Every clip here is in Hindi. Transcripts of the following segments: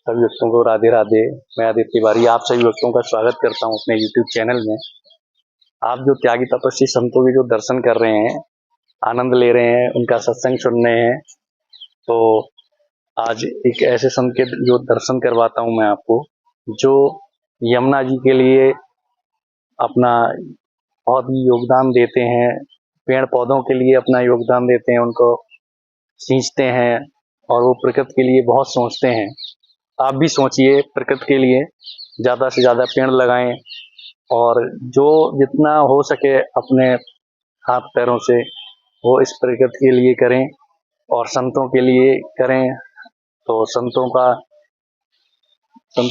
सभी भक्तों को राधे राधे। मैं आदित्य तिवारी आप सभी भक्तों का स्वागत करता हूं अपने YouTube चैनल में। आप जो त्यागी तपस्वी संतों के जो दर्शन कर रहे हैं, आनंद ले रहे हैं, उनका सत्संग सुन रहे हैं, तो आज एक ऐसे संत के जो दर्शन करवाता हूं मैं आपको, जो यमुना जी के लिए अपना बहुत ही योगदान देते हैं, पेड़ पौधों के लिए अपना योगदान देते हैं, उनको सींचते हैं और वो प्रकृति के लिए बहुत सोचते हैं। आप भी सोचिए, प्रकृति के लिए ज़्यादा से ज़्यादा पेड़ लगाएं और जो जितना हो सके अपने हाथ पैरों से वो इस प्रकृति के लिए करें और संतों के लिए करें। तो संतों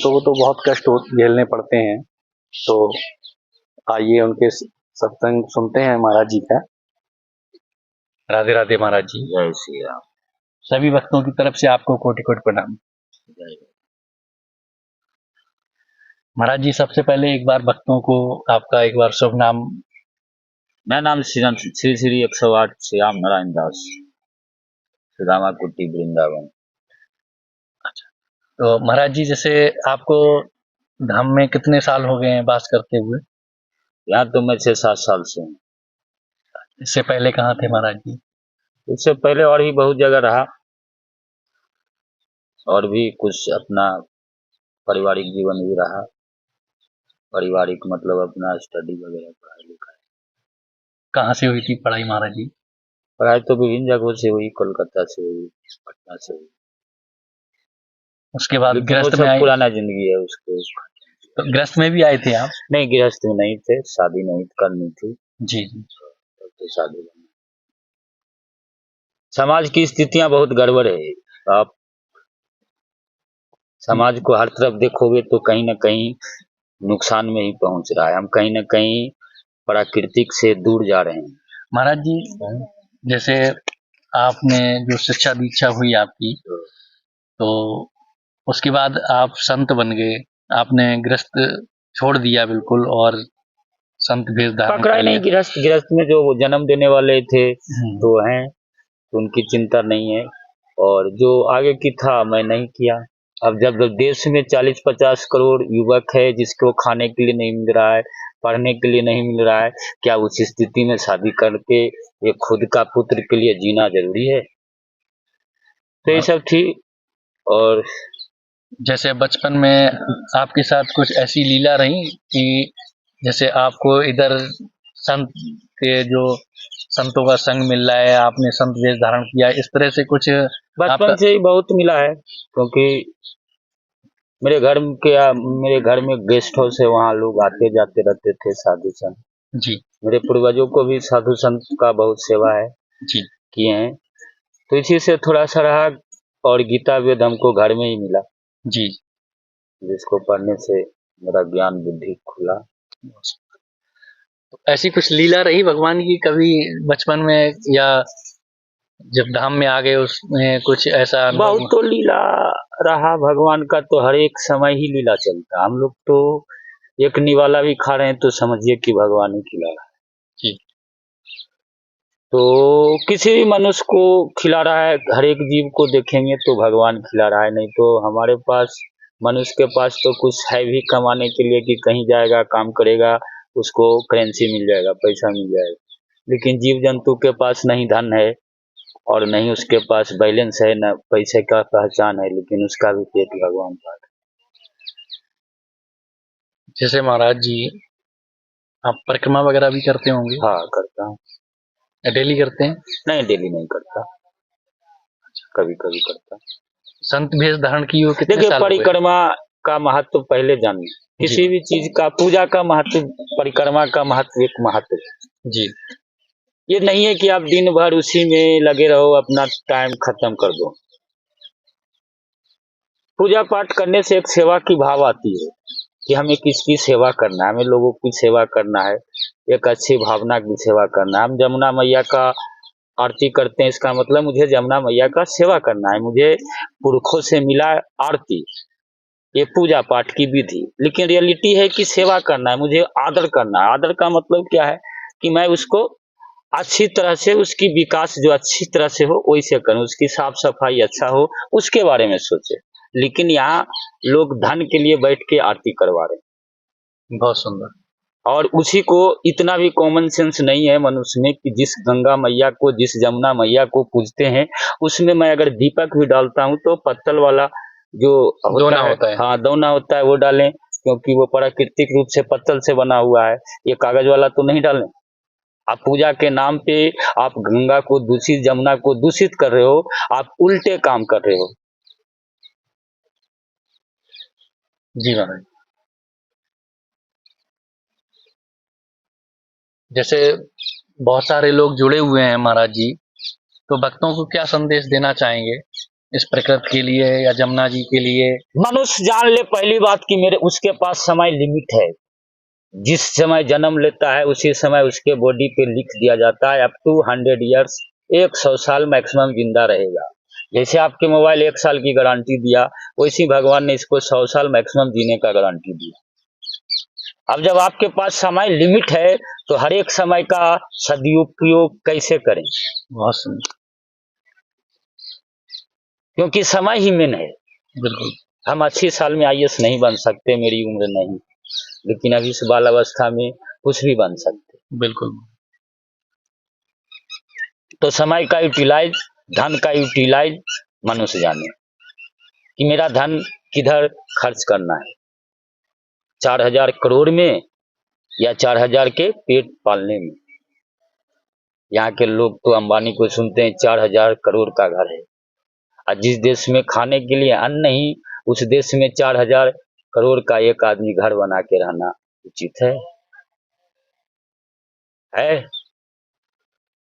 को तो बहुत कष्ट झेलने पड़ते हैं। तो आइए उनके सत्संग सुनते हैं महाराज जी का। राधे राधे महाराज जी। जय श्री राम। सभी भक्तों की तरफ से आपको कोटि कोटि प्रणाम। महाराज जी, सबसे पहले एक बार भक्तों को आपका एक बार शुभ नाम। मेरा नाम श्री श्री 108 श्याम नारायण दास, सुदामा कुटी वृंदावन। अच्छा, तो महाराज जी जैसे आपको धाम में कितने साल हो गए हैं वास करते हुए? यहाँ तो मैं 6-7 साल से हूँ। इससे पहले कहाँ थे महाराज जी? इससे पहले और भी बहुत जगह रहा, और भी कुछ अपना पारिवारिक जीवन भी रहा। पारिवारिक मतलब अपना स्टडी वगैरह, पढ़ाई लिखाई। कहाँ से हुई थी पढ़ाई महाराज जी? पढ़ाई तो विभिन्न जगहों से हुई, कोलकाता से हुई, पटना से हुई। उसके बाद गृहस्थ में पुराना जिंदगी है उसको। तो गृहस्थ में भी आए थे आप? नहीं, गृहस्थ में नहीं थे, शादी नहीं करनी थी। जी जी। तो शादी करनी। समाज की स्थितियां बहुत गड़बड़ है। आप समाज को हर तरफ देखोगे तो कहीं ना कहीं नुकसान में ही पहुंच रहा है। हम कहीं ना कहीं प्राकृतिक से दूर जा रहे हैं। महाराज जी, जैसे आपने जो शिक्षा दीक्षा हुई आपकी, तो उसके बाद आप संत बन गए, आपने गृहस्थ छोड़ दिया बिल्कुल और संत भेष धारण पकड़ा नहीं। गृहस्थ में जो जन्म देने वाले थे तो हैं, तो उनकी चिंता नहीं है, और जो आगे की था मैं नहीं किया। अब जब देश में 40-50 करोड़ युवक है जिसको खाने के लिए नहीं मिल रहा है, पढ़ने के लिए नहीं मिल रहा है, क्या उस स्थिति में शादी करके एक खुद का पुत्र के लिए जीना जरूरी है? तो ये सब थी। और जैसे बचपन में आपके साथ कुछ ऐसी लीला रही कि जैसे आपको इधर संत के जो संतों का संग मिल रहा है, आपने संत वेश धारण किया, इस तरह से कुछ? बचपन से ही बहुत मिला है, क्योंकि मेरे घर में गेस्ट हाउस है, वहाँ लोग आते जाते रहते थे साधु संत जी। मेरे पूर्वजों को भी साधु संत का बहुत सेवा है जी, किए हैं, तो इसी से थोड़ा सा रहा। और गीता वेद हमको घर में ही मिला जी, जिसको पढ़ने से मेरा ज्ञान बुद्धि खुला। तो ऐसी कुछ लीला रही भगवान की कभी बचपन में, या जब धाम में आ गए उसमें कुछ ऐसा? बहुत तो लीला रहा भगवान का, तो हर एक समय ही लीला चलता। हम लोग तो एक निवाला भी खा रहे हैं तो समझिए कि भगवान ही खिला रहा है। जी। तो किसी भी मनुष्य को खिला रहा है, हर एक जीव को देखेंगे तो भगवान खिला रहा है। नहीं तो हमारे पास, मनुष्य के पास तो कुछ है भी कमाने के लिए कि कहीं जाएगा, काम करेगा, उसको करेंसी मिल जाएगा, पैसा मिल जाएगा। लेकिन जीव जंतु के पास नहीं धन है और नहीं उसके पास बैलेंस है, न पैसे का पहचान है, लेकिन उसका भी पेट भगवान पाल। जैसे महाराज जी, आप परिक्रमा वगैरह भी करते होंगे? हाँ, करता हूँ। डेली करते हैं? नहीं, डेली नहीं करता, कभी कभी करता। संत भेष धारण की हो कितने साल? परिक्रमा का महत्व पहले जानिए। किसी भी चीज का, पूजा का महत्व, परिक्रमा का महत्व एक महत्व जी। ये नहीं है कि आप दिन भर उसी में लगे रहो, अपना टाइम खत्म कर दो। पूजा पाठ करने से एक सेवा की भाव आती है कि हमें किसकी सेवा करना है, हमें लोगों की सेवा करना है, एक अच्छी भावना की सेवा करना है। हम जमुना मैया का आरती करते हैं, इसका मतलब मुझे जमुना मैया का सेवा करना है, मुझे पुरखों से मिला आरती, ये पूजा पाठ की विधि। लेकिन रियलिटी है कि सेवा करना है, मुझे आदर करना है। आदर का मतलब क्या है कि मैं उसको अच्छी तरह से, उसकी विकास जो अच्छी तरह से हो वैसे करूं, उसकी साफ सफाई अच्छा हो, उसके बारे में सोचे। लेकिन यहाँ लोग धन के लिए बैठ के आरती करवा रहे हैं। बहुत सुंदर। और उसी को इतना भी कॉमन सेंस नहीं है मनुष्य में कि जिस गंगा मैया को, जिस जमुना मैया को पूजते हैं, उसमें मैं अगर दीपक भी डालता हूँ तो पत्तल वाला जो होता है, हाँ दौना होता है, वो डालें, क्योंकि वो प्राकृतिक रूप से पत्तल से बना हुआ है। ये कागज वाला तो नहीं डालें। आप पूजा के नाम पे आप गंगा को दूषित, जमुना को दूषित कर रहे हो, आप उल्टे काम कर रहे हो। जी महाराज। जैसे बहुत सारे लोग जुड़े हुए हैं महाराज जी, तो भक्तों को क्या संदेश देना चाहेंगे इस प्रकृति के लिए या जमुना जी के लिए? मनुष्य जान ले पहली बात कि मेरे उसके पास समय लिमिट है। जिस समय जन्म लेता है उसी समय उसके बॉडी पे लिख दिया जाता है अप टू 100 ईयर्स, 100 साल मैक्सिमम जिंदा रहेगा। जैसे आपके मोबाइल 1 साल की गारंटी दिया, वैसी भगवान ने इसको 100 साल मैक्सिमम जीने का गारंटी दिया। अब जब आपके पास समय लिमिट है तो हर एक समय का सदुपयोग कैसे करें? बहुत सुंदर। क्योंकि समय ही मेन है। बिल्कुल। हम 80 साल में IAS नहीं बन सकते, मेरी उम्र नहीं, लेकिन अभी इस बाल अवस्था में कुछ भी बन सकते। बिल्कुल। तो समय का यूटिलाइज, धन का यूटिलाइज मनुष्य जाने कि मेरा धन किधर खर्च करना है, 4000 करोड़ में या 4000 के पेट पालने में। यहाँ के लोग तो अंबानी को सुनते हैं 4000 करोड़ का घर है, और जिस देश में खाने के लिए अन्न नहीं, उस देश में 4000 करोड़ का एक आदमी घर बना के रहना उचित है?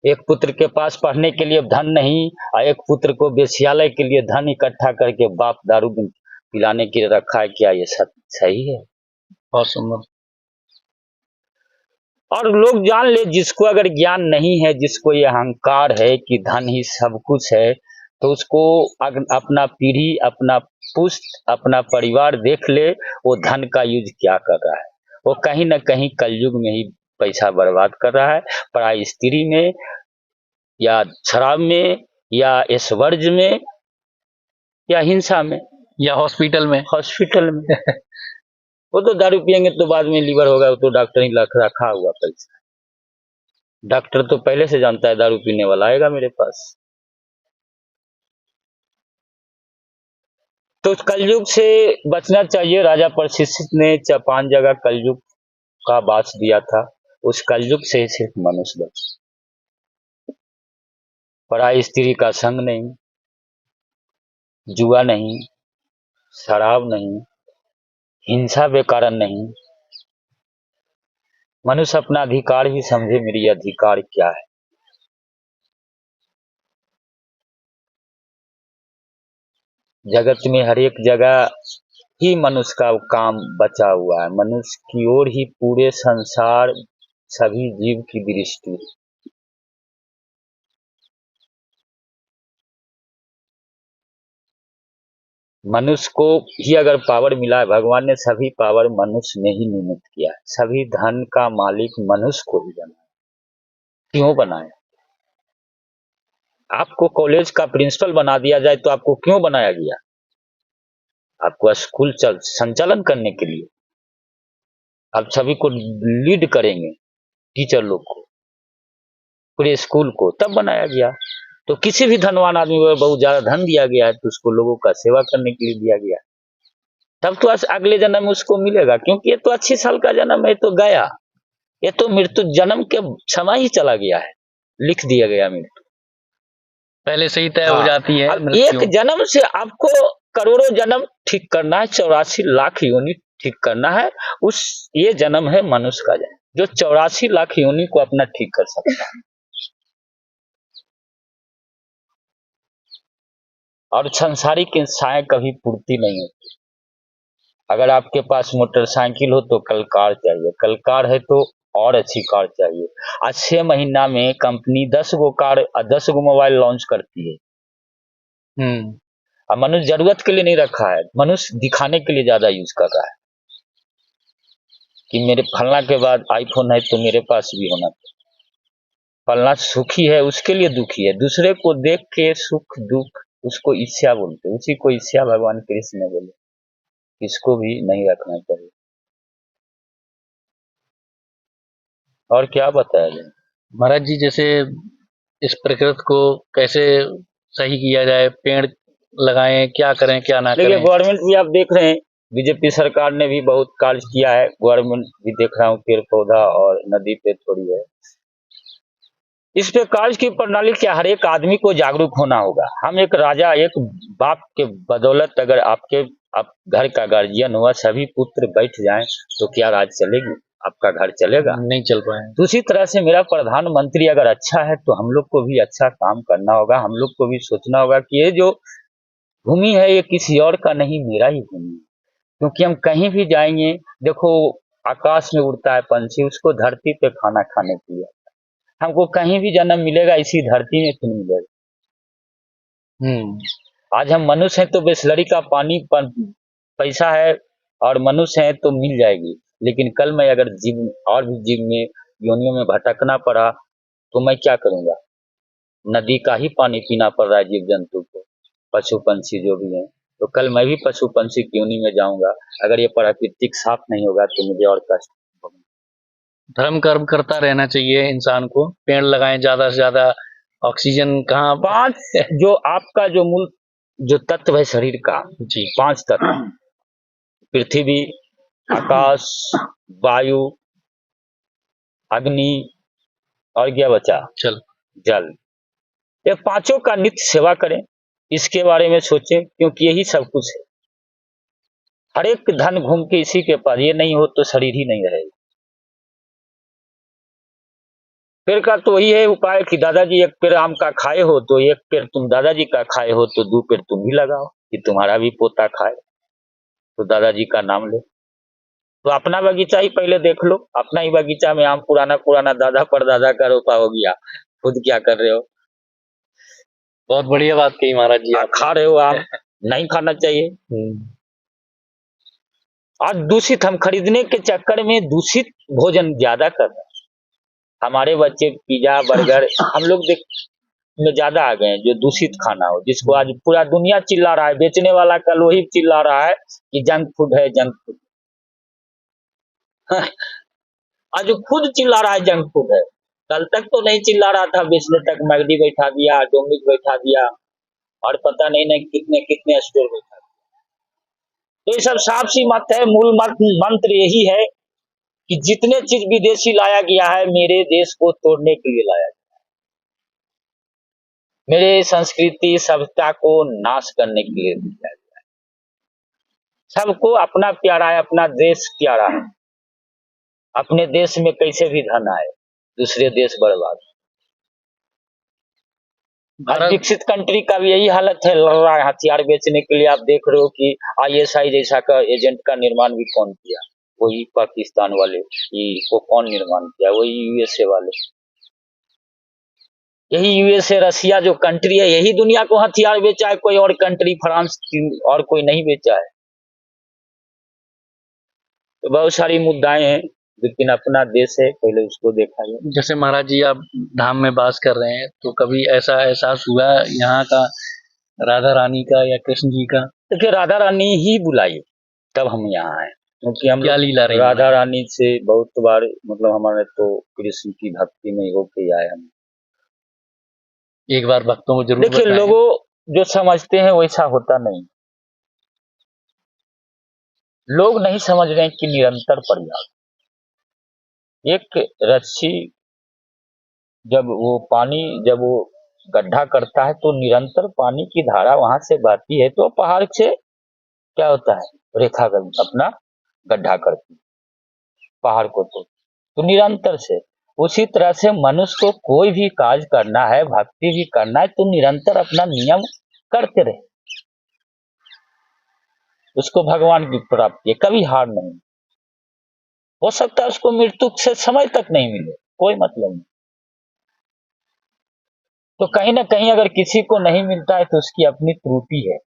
एक पुत्र के पास पढ़ने के लिए धन नहीं, और एक पुत्र को वेश्यालय के लिए धन इकट्ठा करके बाप दारू पिलाने के लिए रखा है। क्या ये सही है? बहुत सुंदर। और लोग जान ले, जिसको अगर ज्ञान नहीं है, जिसको ये अहंकार है कि धन ही सब कुछ है, तो उसको अपना पीढ़ी, अपना पुष्ट, अपना परिवार देख ले, वो धन का यूज क्या कर रहा है। वो कहीं ना कहीं कलयुग में ही पैसा बर्बाद कर रहा है, पराई स्त्री में या शराब में या ऐश्वर्य में या हिंसा में या हॉस्पिटल में। वो तो दारू पियेंगे तो बाद में लीवर होगा, वो तो डॉक्टर ही रखा हुआ पैसा। डॉक्टर तो पहले से जानता है दारू पीने वाला आएगा मेरे पास। तो कलयुग से बचना चाहिए। राजा परीक्षित ने 5 जगह कलयुग का वास दिया था, उस कलयुग से सिर्फ मनुष्य बचे। पराई स्त्री का संग नहीं, जुआ नहीं, शराब नहीं, हिंसा बेकारण नहीं। मनुष्य अपना अधिकार ही समझे, मेरी अधिकार क्या है। जगत में हर एक जगह ही मनुष्य का काम बचा हुआ है, मनुष्य की ओर ही पूरे संसार, सभी जीव की दृष्टि। मनुष्य को ही अगर पावर मिला है, भगवान ने सभी पावर मनुष्य में ही निमित किया है। सभी धन का मालिक मनुष्य को ही बनाया। क्यों बनाया? आपको कॉलेज का प्रिंसिपल बना दिया जाए तो आपको क्यों बनाया गया? आपको स्कूल संचालन करने के लिए, आप सभी को लीड करेंगे, टीचर लोग को, पूरे स्कूल को, तब बनाया गया। तो किसी भी धनवान आदमी को बहुत ज्यादा धन दिया गया है तो उसको लोगों का सेवा करने के लिए दिया गया, तब तो अगले जन्म उसको मिलेगा। क्योंकि ये तो 80 साल का जन्म है, तो गया, ये तो मृत्यु जन्म के समय ही चला गया है, लिख दिया गया मृत्यु पहले से ही तय हो जाती है। एक जन्म से आपको करोड़ों जन्म ठीक करना है, 84 लाख योनि ठीक करना है। ये जन्म है मनुष्य का जन्म, जो 84 लाख योनि को अपना ठीक कर सकता है। और सांसारिक इच्छाएं कभी पूर्ति नहीं होती। अगर आपके पास मोटरसाइकिल हो तो कल कार चाहिए, कल कार है तो और अच्छी कार चाहिए। आज 6 महीना में कंपनी 10 गो कार, 10 गो मोबाइल लॉन्च करती है। अब मनुष्य जरूरत के लिए नहीं रखा है, मनुष्य दिखाने के लिए ज्यादा यूज कर रहा है कि मेरे फलना के बाद आईफोन है तो मेरे पास भी होना चाहिए। फलना सुखी है उसके लिए दुखी है, दूसरे को देख के सुख दुख उसको ईर्ष्या बोलते हैं, उसी को ईर्ष्या भगवान कृष्ण ने बोले, इसको भी नहीं रखना चाहिए। और क्या बताया जाए महाराज जी, जैसे इस प्रकृति को कैसे सही किया जाए, पेड़ लगाएं, क्या करें क्या ना देखिए, करें? गवर्नमेंट भी आप देख रहे हैं, बीजेपी सरकार ने भी बहुत कार्य किया है, गवर्नमेंट भी देख रहा हूँ पेड़ पौधा और नदी पे थोड़ी है। इस पे कार्य की प्रणाली क्या, हर एक आदमी को जागरूक होना होगा। हम एक राजा, एक बाप के बदौलत अगर आप घर का गार्जियन हुआ, सभी पुत्र बैठ जाएं तो क्या राज चलेगी? आपका घर चलेगा? नहीं चल पाए। दूसरी तरह से मेरा प्रधानमंत्री अगर अच्छा है तो हम लोग को भी अच्छा काम करना होगा, हम लोग को भी सोचना होगा कि ये जो भूमि है ये किसी और का नहीं, मेरा ही भूमि है। क्योंकि हम कहीं भी जाएंगे, देखो आकाश में उड़ता है पंछी, उसको धरती पे खाना खाने के लिए, हमको कहीं भी जन्म मिलेगा इसी धरती में तो नहीं मिलेगा। आज हम मनुष्य हैं तो बिसलरी का पानी पैसा है और मनुष्य हैं तो मिल जाएगी, लेकिन कल मैं अगर जीव और भी जीव में योनियों में भटकना पड़ा तो मैं क्या करूंगा? नदी का ही पानी पीना पड़ रहा है जीव जंतु को, पशु पंछी जो भी हैं, तो कल मैं भी पशु पंछी की योनि में जाऊंगा। अगर ये प्राकृतिक साफ नहीं होगा तो मुझे और कष्ट होगा। धर्म कर्म करता रहना चाहिए इंसान को, पेड़ लगाएं ज्यादा से ज्यादा। ऑक्सीजन कहाँ 5 जो आपका जो मूल जो तत्व है शरीर का, जी 5 तत्व, पृथ्वी, आकाश, वायु, अग्नि और क्या बचा? चल जल। ये पांचों का नित्य सेवा करें, इसके बारे में सोचें, क्योंकि यही सब कुछ है। हर एक धन घूम के इसी के पास, ये नहीं हो तो शरीर ही नहीं रहेगा। पेड़ का तो वही है उपाय कि दादाजी एक पेड़ आम का खाए हो तो एक पेड़ तुम दादाजी का खाए हो तो 2 पेड़ तुम भी लगाओ कि तुम्हारा भी पोता खाए तो दादाजी का नाम ले। तो अपना बगीचा ही पहले देख लो, अपना ही बगीचा में आम पुराना पुराना दादा परदादा का रोपा हो गया, खुद क्या कर रहे हो? बहुत बढ़िया बात कही महाराज जी आप खा रहे हो आम, नहीं खाना चाहिए। आज दूषित, हम खरीदने के चक्कर में दूषित भोजन ज्यादा कर रहे हैं। हमारे बच्चे पिज्जा बर्गर हम लोग में ज्यादा आ गए हैं, जो दूषित खाना हो, जिसको आज पूरा दुनिया चिल्ला रहा है, बेचने वाला कल वही चिल्ला रहा है कि जंक फूड है, जंक फूड। आज खुद चिल्ला रहा है जंक फूड है, कल तक तो नहीं चिल्ला रहा था, बेचने तक मैगडी बैठा दिया, डोमिनोज बैठा दिया और पता नहीं कितने कितने स्टोर बैठा दिया। तो ये सब साफ सी मत है, मूल मंत्र यही है कि जितने चीज विदेशी लाया गया है मेरे देश को तोड़ने के लिए लाया गया है, मेरे संस्कृति सभ्यता को नाश करने के लिए दिया गया है। सबको अपना प्यारा है, अपना देश प्यारा है, अपने देश में कैसे भी धन आए, दूसरे देश बर्बाद। आज विकसित कंट्री का भी यही हालत है, लड़ रहा है हथियार बेचने के लिए। आप देख रहे हो कि ISI जैसा का एजेंट का निर्माण भी कौन किया? वही पाकिस्तान वाले ही को कौन निर्माण किया? वही USA वाले। यही USA रसिया जो कंट्री है यही दुनिया को हथियार बेचा है, कोई और कंट्री फ्रांस और कोई नहीं बेचा है। तो बहुत सारी मुद्दाएं हैं, लेकिन अपना देश है पहले उसको देखा जाए। जैसे महाराज जी आप धाम में वास कर रहे हैं तो कभी ऐसा एहसास हुआ यहाँ का, राधा रानी का या कृष्ण जी का? देखिए राधा रानी ही बुलाई तब हम यहाँ आए, क्योंकि हम क्या लीला रही? राधा रानी से बहुत बार मतलब हमारे तो कृष्ण की भक्ति में होके आए हम। एक बार भक्तों को जरूर देखिए लोगों जो समझते हैं वैसा होता नहीं, लोग नहीं समझ रहे हैं कि निरंतर प्रयास। एक रस्सी जब वो गड्ढा करता है तो निरंतर पानी की धारा वहां से बहती है, तो पहाड़ से क्या होता है, रेखा अपना गड्ढा करती पहाड़ को, तो निरंतर से। उसी तरह से मनुष्य को कोई भी कार्य करना है, भक्ति भी करना है, तो निरंतर अपना नियम करते रहे, उसको भगवान की प्राप्ति है, कभी हार नहीं। हो सकता है उसको मृत्यु से समय तक नहीं मिले, कोई मतलब नहीं। तो कहीं ना कहीं अगर किसी को नहीं मिलता है तो उसकी अपनी त्रुटि है।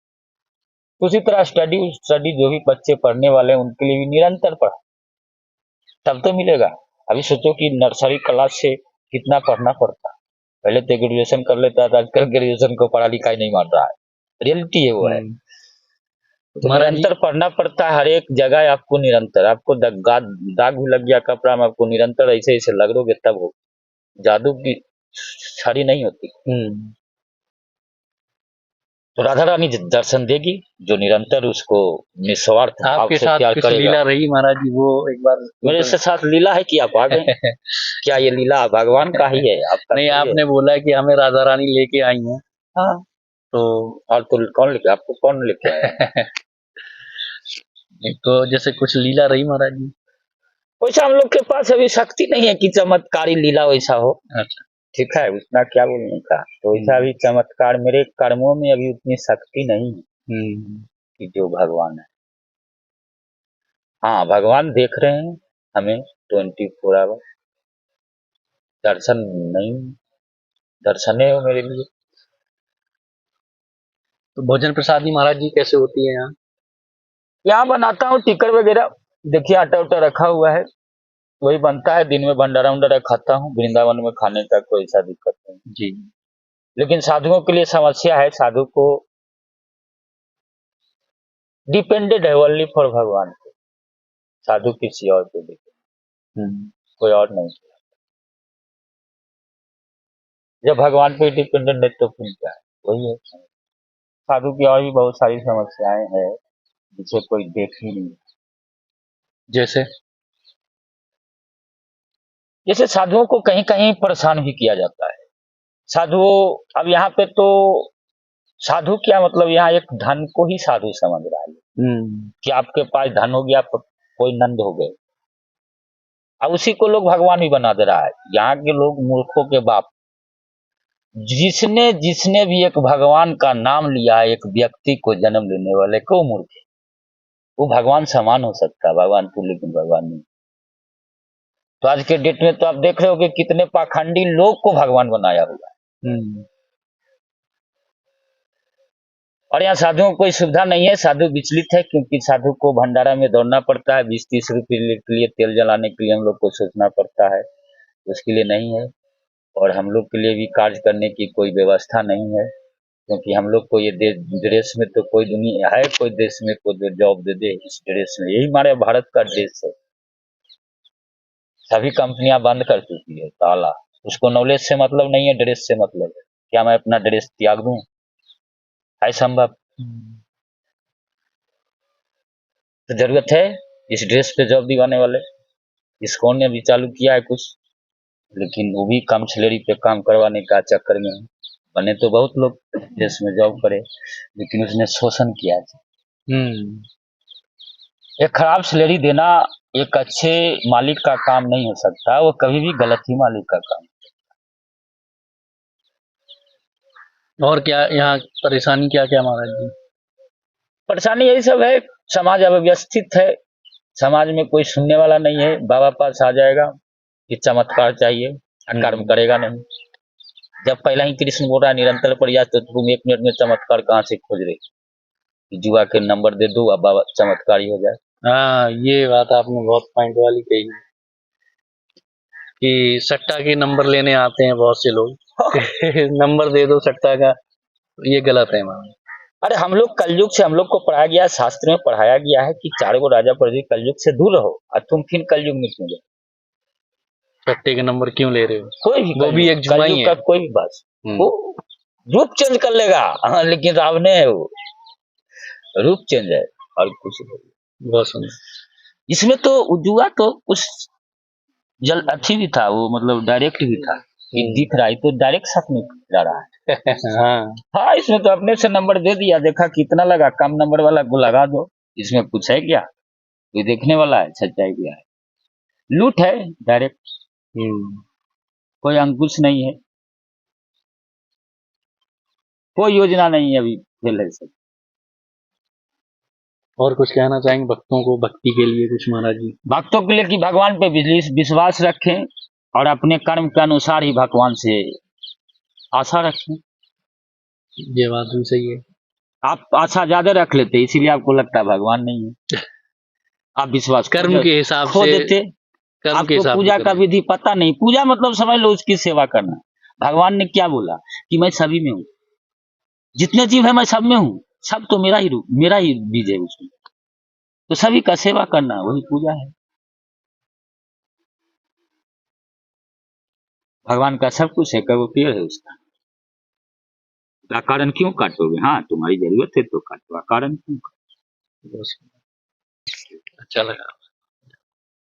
उसी तरह स्टडी जो भी बच्चे पढ़ने वाले हैं उनके लिए भी निरंतर पढ़ा तब तो मिलेगा। अभी सोचो कि नर्सरी क्लास से कितना पढ़ना पड़ता, पहले तो ग्रेजुएशन कर लेता था, आजकल ग्रेजुएशन को पढ़ा लिखा ही नहीं मान रहा है। रियलिटी है वो है। हम्म। तो महाराज जी, निरंतर पढ़ना पड़ता है, हर एक जगह आपको निरंतर, आपको दाग भी लग गया कपड़ा में, आपको निरंतर ऐसे ऐसे लगोगे तब हो। जादू की छड़ी नहीं होती। तो राधा रानी दर्शन देगी जो निरंतर उसको निस्वार्थ भाव आपके से साथ प्यार कुछ करेगा। लीला रही महाराज जी, वो एक बार मेरे से साथ लीला है कि आप आ गए? क्या ये लीला भगवान का ही है, आपका नहीं, थोड़ी है। आपने बोला कि हमें राधा रानी लेके आई हैं, हाँ, तो और तो कौन लेके, आपको कौन लेके आया? तो जैसे कुछ लीला रही महाराज जी। वैसा हम लोग के पास अभी शक्ति नहीं है कि चमत्कारी लीला वैसा हो। अच्छा। ठीक है, उतना क्या बोलने का, तो वैसा अभी चमत्कार मेरे कर्मों में अभी उतनी शक्ति नहीं है कि जो भगवान है। हाँ, भगवान देख रहे हैं हमें 24 आवर। दर्शन नहीं, दर्शन है वो मेरे लिए। तो भोजन प्रसादी महाराज जी कैसे होती है यहाँ? यहाँ बनाता हूँ टिकर वगैरह, देखिए आटा उटा रखा हुआ है, वही बनता है। दिन में भंडारा उंडारा खाता हूँ, वृंदावन में खाने का कोई ऐसा दिक्कत नहीं। जी। लेकिन साधुओं के लिए समस्या है, साधु को डिपेंडेड है ओनली फॉर भगवान को, साधु किसी और पे डिपेंड, कोई और नहीं। जब भगवान पे डिपेंडेंट है तो फिर क्या है, वही है। साधु की और भी बहुत सारी समस्याएं हैं जिसे कोई देख ही नहीं। जैसे जैसे साधुओं को कहीं कहीं परेशान भी किया जाता है। साधुओं, अब यहाँ पे तो साधु क्या मतलब, यहाँ एक धन को ही साधु समझ रहा है कि आपके पास धन हो गया, आप कोई नंद हो गए, अब उसी को लोग भगवान भी बना दे रहा है। यहाँ के लोग मूर्खों के बाप, जिसने जिसने भी एक भगवान का नाम लिया है, एक व्यक्ति को जन्म लेने वाले को मूर्ख है। वो भगवान समान हो सकता है भगवान को, लेकिन भगवान नहीं। तो आज के डेट में तो आप देख रहे हो कि कितने पाखंडी लोग को भगवान बनाया हुआ है। और यहाँ साधुओं को कोई सुविधा नहीं है, साधु विचलित है, क्योंकि साधु को भंडारा में दौड़ना पड़ता है, 20-30 रुपये के लिए तेल जलाने के लिए हम लोग को सोचना पड़ता है, उसके लिए नहीं है। और हम लोग के लिए भी कार्य करने की कोई व्यवस्था नहीं है, क्योंकि हम लोग को ये ड्रेस में तो कोई दुनिया है, कोई देश में कोई जॉब दे दे इस ड्रेस में, यही हमारे भारत का ड्रेस है। सभी कंपनियां बंद कर चुकी है ताला, उसको नॉलेज से मतलब नहीं है, ड्रेस से मतलब है। क्या मैं अपना ड्रेस त्याग दूं? है संभव? तो जरूरत है इस ड्रेस पे जॉब दिवाने वाले। इसकोन ने भी चालू किया है कुछ, लेकिन वो भी कम सैलरी पे काम करवाने का चक्कर में बने तो बहुत लोग देश में जॉब करे, लेकिन उसने शोषण किया है। एक खराब सैलरी देना एक अच्छे मालिक का काम नहीं हो सकता, वो कभी भी गलत ही मालिक का काम। और क्या यहाँ परेशानी क्या क्या महाराज जी? परेशानी यही सब है, समाज अव्यवस्थित है, समाज में कोई सुनने वाला नहीं है। बाबा पास आ जाएगा कि चमत्कार चाहिए, कर्म करेगा नहीं। जब पहला ही कृष्ण बोल रहा है निरंतर प्रयास, तो तुम 1 मिनट में चमत्कार कहाँ से खोज रही? जुआ के नंबर दे दो, अब बाबा चमत्कारी हो जाए। हाँ, ये बात आपने बहुत पॉइंट वाली कही कि सट्टा के नंबर लेने आते हैं बहुत से लोग। नंबर दे दो सट्टा का, ये गलत है महाराज। अरे हम लोग कलयुग से, हम लोग को पढ़ाया गया, शास्त्र में पढ़ाया गया है कि 4 गो राजा प्रजा कलयुग से दूर रहो, और तुम फिर कलयुग में क्यों गए? सट्टे के नंबर क्यों ले रहे हो? कोई भी, वो भी एक जुआ ही का है। कोई भी बस वो रूप चेंज कर लेगा। हाँ, लेकिन रावण है वो, रूप चेंज है और कुछ नहीं। बहुत सुंदर। इसमें तो जुआ तो कुछ जल अच्छी भी था, वो मतलब डायरेक्ट भी था कि दिख रहा है तो डायरेक्ट साथ में जा रहा है। हाँ, इसमें तो अपने से नंबर दे दिया, देखा कितना लगा, कम नंबर वाला को लगा दो, इसमें कुछ है क्या? कोई देखने वाला है? सच्चाई क्या है? लूट है डायरेक्ट, कोई अंकुश नहीं है, कोई योजना नहीं है, अभी फेल है सब। और कुछ कहना चाहेंगे भक्तों को, भक्ति के लिए कुछ महाराज जी? भक्तों के लिए कि भगवान पे विश्वास रखें और अपने कर्म के अनुसार ही भगवान से आशा रखें। ये बात भी सही है। आप आशा ज्यादा रख लेते, इसीलिए आपको लगता है भगवान नहीं है। आप विश्वास कर्म के हिसाब खो से देते, आपको पूजा का विधि पता नहीं। पूजा मतलब समझ लो उसकी सेवा करना। भगवान ने क्या बोला कि मैं सभी में हूँ, जितने जीव है मैं सब में हूँ, सब तो मेरा ही बीज है उसमें, तो सभी का सेवा करना वही पूजा है। भगवान का सब कुछ है, कब वो पेड़ है उसका कारण क्यों काटोगे? हाँ तुम्हारी जरूरत है तो काटो, कारण क्यों? अच्छा लगा।